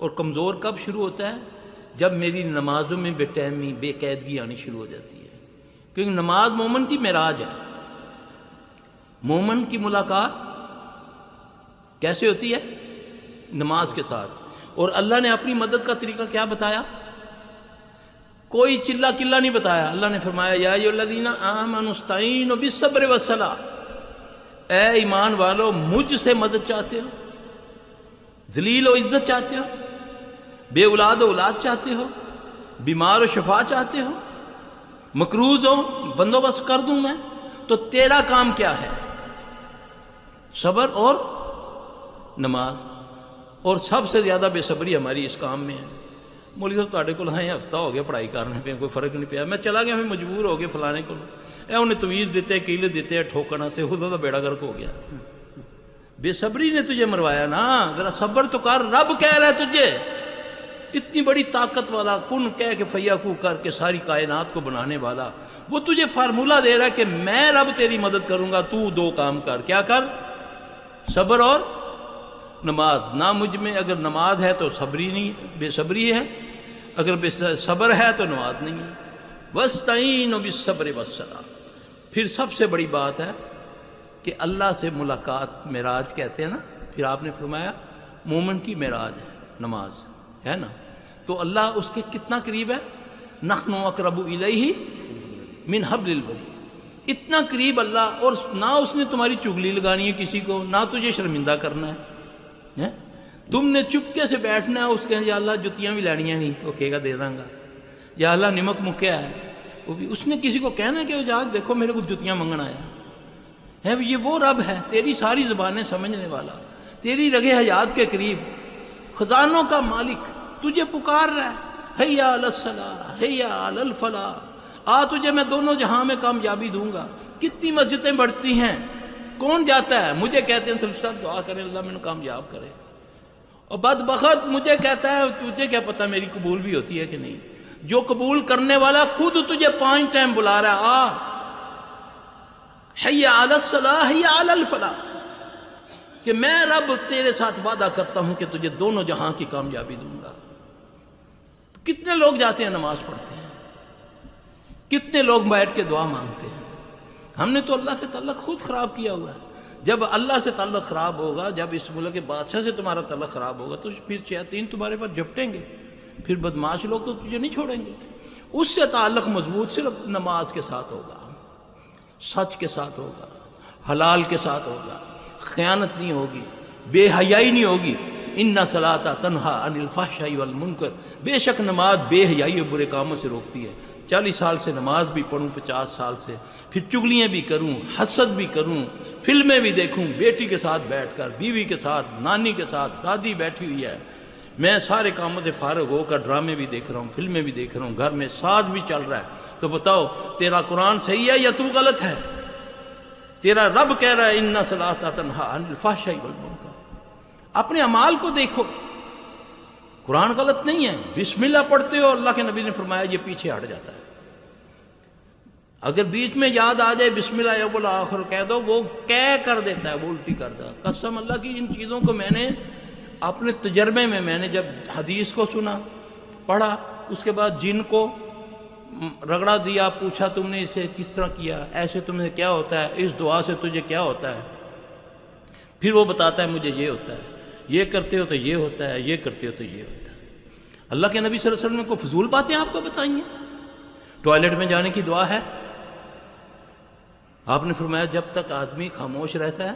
اور کمزور کب شروع ہوتا ہے؟ جب میری نمازوں میں بے ٹائمی، بے قاعدگی آنی شروع ہو جاتی ہے، کیونکہ نماز مومن کی معراج ہے۔ مومن کی ملاقات کیسے ہوتی ہے؟ نماز کے ساتھ۔ اور اللہ نے اپنی مدد کا طریقہ کیا بتایا؟ کوئی چلا کلا نہیں بتایا۔ اللہ نے فرمایا یا ایھا الذین آمنوا استعینوا بالصبر والصلاۃ، اے ایمان والو مجھ سے مدد چاہتے ہو، ذلیل و عزت چاہتے ہو، بے اولاد و اولاد چاہتے ہو، بیمار و شفا چاہتے ہو، مقروض ہو بندوبست کر دوں میں، تو تیرا کام کیا ہے؟ صبر اور نماز۔ اور سب سے زیادہ بے صبری ہماری اس کام میں ہے۔ مولوی صاحب تواڈے کول ہیں ہفتہ ہو گیا پڑھائی کرنے پہ، کوئی فرق نہیں پیا، میں چلا گیا، میں مجبور ہو گیا فلانے کو، انہیں تویز دیتے کیلے دیتے ٹھوکنا سے خود کا بیڑا گرک ہو گیا۔ بے صبری نے تجھے مروایا نا، ذرا صبر تو کر، رب کہہ رہا ہے تجھے، اتنی بڑی طاقت والا، کن کہہ کے فیکو کر کے ساری کائنات کو بنانے والا، وہ تجھے فارمولہ دے رہا ہے کہ میں رب تیری مدد کروں گا، تو دو کام کر، کیا کر؟ صبر اور نماز۔ نہ مجھ میں اگر نماز ہے تو صبری نہیں، بے صبری ہے، اگر بے صبر ہے تو نماز نہیں ہے۔ وَاسْتَعِینُوا بِالصَّبْرِ وَالصَّلَاةِ۔ پھر سب سے بڑی بات ہے کہ اللہ سے ملاقات معراج کہتے ہیں نا، پھر آپ نے فرمایا مومن کی معراج ہے نماز، ہے نا؟ تو اللہ اس کے کتنا قریب ہے؟ نحن اقرب الیہ من حبل الورید، اتنا قریب اللہ، اور نہ اس نے تمہاری چگلی لگانی ہے کسی کو، نہ تجھے شرمندہ کرنا ہے، تم نے چپکے سے بیٹھنا ہے، اس کے یا اللہ جتیاں بھی لینیاں نہیں، وہ کہے گا دے داں گا، یا اللہ نمک مکیا ہے، وہ بھی اس نے کسی کو کہنا ہے کہ وہ جا دیکھو میرے کو جتیاں منگنا ہے، یہ وہ رب ہے تیری ساری زبانیں سمجھنے والا، تیری رگے حیات کے قریب، خزانوں کا مالک، تجھے پکار رہا ہے، حیا علی الصلاۃ حیا علی الفلاح، آ تجھے میں دونوں جہاں میں کامیابی دوں گا۔ کتنی مسجدیں بڑھتی ہیں، کون جاتا ہے؟ مجھے کہتے ہیں صرف صاحب دعا کرے اللہ میں کامیاب کرے، اور بدبخت مجھے کہتا ہے تجھے کیا پتہ میری قبول بھی ہوتی ہے کہ نہیں؟ جو قبول کرنے والا خود تجھے 5 ٹائم بلا رہا ہے، آ حی علی الصلاۃ حی علی الفلاح، کہ میں رب تیرے ساتھ وعدہ کرتا ہوں کہ تجھے دونوں جہاں کی کامیابی دوں گا۔ کتنے لوگ جاتے ہیں نماز پڑھتے ہیں، کتنے لوگ بیٹھ کے دعا مانگتے ہیں؟ ہم نے تو اللہ سے تعلق خود خراب کیا ہوا ہے۔ جب اللہ سے تعلق خراب ہوگا، جب اس ملک کے بادشاہ سے تمہارا تعلق خراب ہوگا، تو پھر شیاطین تمہارے پر جھپٹیں گے، پھر بدماش لوگ تو تجھے نہیں چھوڑیں گے۔ اس سے تعلق مضبوط صرف نماز کے ساتھ ہوگا، سچ کے ساتھ ہوگا، حلال کے ساتھ ہوگا، خیانت نہیں ہوگی، بے حیائی نہیں ہوگی۔ ان صلاۃ تنہا عن الفحشاء والمنکر، بے شک نماز بے حیائی اور برے کاموں سے روکتی ہے۔ 40 سال سے نماز بھی پڑھوں، 50 سال سے، پھر چگلیاں بھی کروں، حسد بھی کروں، فلمیں بھی دیکھوں، بیٹی کے ساتھ بیٹھ کر، بیوی کے ساتھ، نانی کے ساتھ، دادی بیٹھی ہوئی ہے، میں سارے کاموں سے فارغ ہو کر ڈرامے بھی دیکھ رہا ہوں، فلمیں بھی دیکھ رہا ہوں، گھر میں ساز بھی چل رہا ہے، تو بتاؤ تیرا قرآن صحیح ہے یا تو غلط ہے؟ تیرا رب کہہ رہا ہے ان صلاۃ تنہا عن الفحشاء والمنکر۔ اپنے اعمال کو دیکھو، قرآن غلط نہیں ہے، بسم اللہ پڑھتے ہو، اللہ کے نبی نے فرمایا یہ پیچھے ہٹ جاتا ہے۔ اگر بیچ میں یاد آ جائے بسم اللہ اول آخر کہہ دو، وہ کہہ کر دیتا ہے، وہ الٹی کر دیتا ہے۔ قسم اللہ کی ان چیزوں کو میں نے اپنے تجربے میں نے جب حدیث کو سنا، پڑھا، اس کے بعد جن کو رگڑا دیا، پوچھا تم نے اسے کس طرح کیا، ایسے تمہیں کیا ہوتا ہے، اس دعا سے تجھے کیا ہوتا ہے، پھر وہ بتاتا ہے مجھے یہ ہوتا ہے، یہ کرتے ہو تو یہ ہوتا ہے، یہ کرتے ہو تو یہ ہوتا ہے۔ اللہ کے نبی صلی اللہ علیہ وسلم نے کوئی فضول باتیں آپ کو بتائیں ہیں؟ ٹوائلٹ میں جانے کی دعا ہے، آپ نے فرمایا جب تک آدمی خاموش رہتا ہے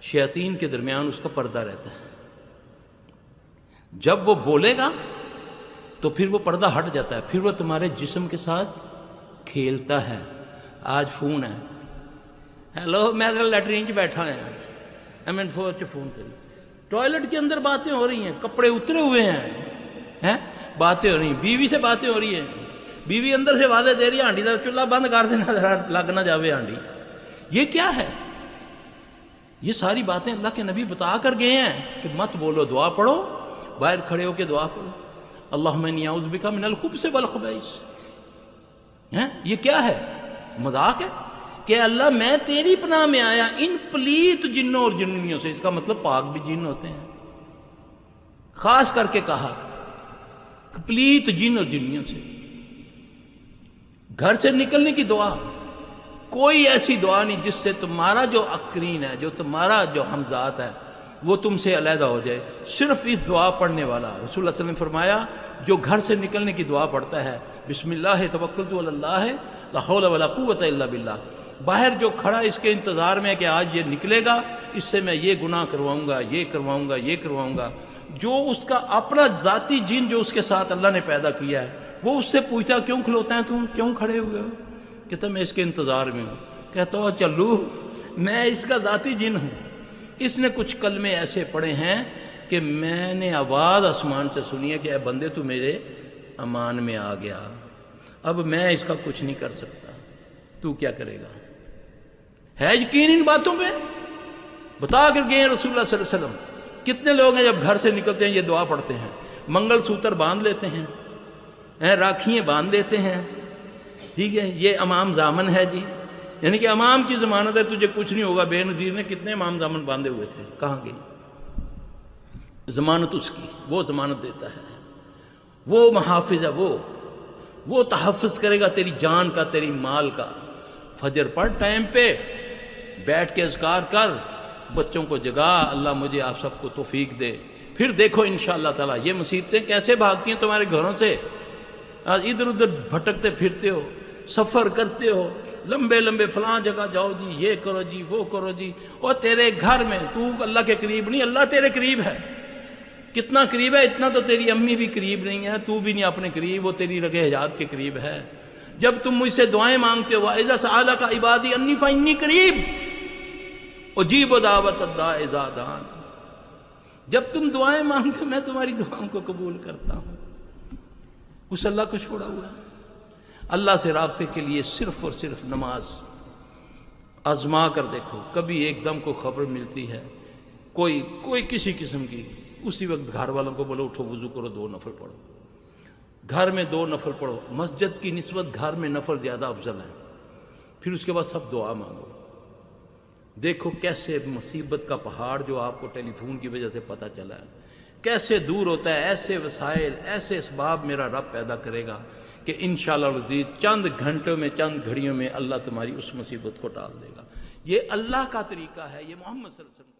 شیاطین کے درمیان اس کا پردہ رہتا ہے، جب وہ بولے گا تو پھر وہ پردہ ہٹ جاتا ہے، پھر وہ تمہارے جسم کے ساتھ کھیلتا ہے۔ آج فون ہے، ہیلو میں ذرا لیٹرین چ بیٹھا ہوں، میں فون کری، ٹوائلٹ کے اندر باتیں ہو رہی ہیں، کپڑے اترے ہوئے ہیں، باتیں ہو رہی ہیں، بیوی سے باتیں ہو رہی ہیں، بیوی اندر سے وعدے دے رہی ہے ہانڈی ذرا چولہا بند کر دینا، ذرا لگ نہ جاوے ہانڈی۔ یہ کیا ہے؟ یہ ساری باتیں اللہ کے نبی بتا کر گئے ہیں کہ مت بولو، دعا پڑھو، باہر کھڑے ہو کے دعا پڑھو، اللہم انی اعوذ بک من الخبث والخبائث۔ یہ کیا ہے؟ مذاق ہے کہ اللہ میں تیری پناہ میں آیا ان پلیت جنوں اور جننیوں سے، اس کا مطلب پاک بھی جن ہوتے ہیں، خاص کر کے کہا پلیت جن اور جنیوں سے گھر سے نکلنے کی دعا، کوئی ایسی دعا نہیں جس سے تمہارا جو اقرین ہے، جو تمہارا جو ہمذات ہے، وہ تم سے علیحدہ ہو جائے۔ صرف اس دعا پڑھنے والا، رسول اللہ صلی اللہ علیہ وسلم نے فرمایا جو گھر سے نکلنے کی دعا پڑھتا ہے، بسم اللہ توکلت علی اللہ لا حول ولا قوت الا باللہ، باہر جو کھڑا اس کے انتظار میں کہ آج یہ نکلے گا، اس سے میں یہ گناہ کرواؤں گا، یہ کرواؤں گا، یہ کرواؤں گا، جو اس کا اپنا ذاتی جن جو اس کے ساتھ اللہ نے پیدا کیا ہے، وہ اس سے پوچھتا کیوں کھلوتے ہیں تم، کیوں کھڑے ہوئے ہو؟ کہتا میں اس کے انتظار میں ہوں۔ کہتا ہو چلو میں اس کا ذاتی جن ہوں۔ اس نے کچھ کلمے ایسے پڑھے ہیں کہ میں نے آواز آسمان سے سنی ہے کہ اے بندے تو میرے امان میں آ گیا، اب میں اس کا کچھ نہیں کر سکتا، تو کیا کرے گا؟ ہے یقین ان باتوں پہ؟ بتا کر گئے رسول اللہ صلی اللہ علیہ وسلم۔ کتنے لوگ ہیں جب گھر سے نکلتے ہیں یہ دعا پڑھتے ہیں، منگل سوتر باندھ لیتے ہیں، راکھیاں باندھ دیتے ہیں، ٹھیک ہے، یہ امام ضامن ہے جی، یعنی کہ امام کی ضمانت ہے تجھے کچھ نہیں ہوگا۔ بے نظیر نے کتنے امام ضامن باندھے ہوئے تھے، کہاں گئی ضمانت اس کی؟ وہ ضمانت دیتا ہے، وہ محافظ ہے، وہ تحفظ کرے گا تیری جان کا، تیری مال کا۔ فجر پڑھ ٹائم پہ، بیٹھ کے اذکار کر، بچوں کو جگا، اللہ مجھے آپ سب کو توفیق دے، پھر دیکھو انشاءاللہ تعالیٰ یہ مصیبتیں کیسے بھاگتی ہیں تمہارے گھروں سے۔ آج ادھر ادھر بھٹکتے پھرتے ہو، سفر کرتے ہو، لمبے لمبے فلاں جگہ جاؤ جی، یہ کرو جی، وہ کرو جی، اور تیرے گھر میں تو اللہ کے قریب نہیں، اللہ تیرے قریب ہے۔ کتنا قریب ہے؟ اتنا تو تیری امی بھی قریب نہیں ہے، تو بھی نہیں اپنے قریب، وہ تیری رگ حجات کے قریب ہے۔ جب تم مجھ سے دعائیں مانگتے ہو وَإِذَا سَأَلَكَ عِبَادِي أَنِّي فَإِنِّي قَرِيبٌ أُجِيبُ دَعْوَةَ الدَّاعِ إِذَا دَعَانِ، جب تم دعائیں مانگتے ہو میں تمہاری دعاؤں کو قبول کرتا ہوں۔ اس اللہ کو چھوڑا ہوا ہے؟ اللہ سے رابطے کے لیے صرف اور صرف نماز آزما کر دیکھو، کبھی ایک دم کو خبر ملتی ہے کوئی کسی قسم کی، اسی وقت گھر والوں کو بولو اٹھو وضو کرو، 2 نفل پڑھو، گھر میں 2 نفل پڑھو، مسجد کی نسبت گھر میں نفل زیادہ افضل ہے، پھر اس کے بعد سب دعا مانگو۔ دیکھو کیسے مصیبت کا پہاڑ جو آپ کو ٹیلی فون کی وجہ سے پتہ چلا ہے کیسے دور ہوتا ہے، ایسے وسائل، ایسے اسباب میرا رب پیدا کرے گا کہ انشاءاللہ العزیز چند گھنٹوں میں، چند گھڑیوں میں اللہ تمہاری اس مصیبت کو ٹال دے گا۔ یہ اللہ کا طریقہ ہے، یہ محمد صلی اللہ علیہ وسلم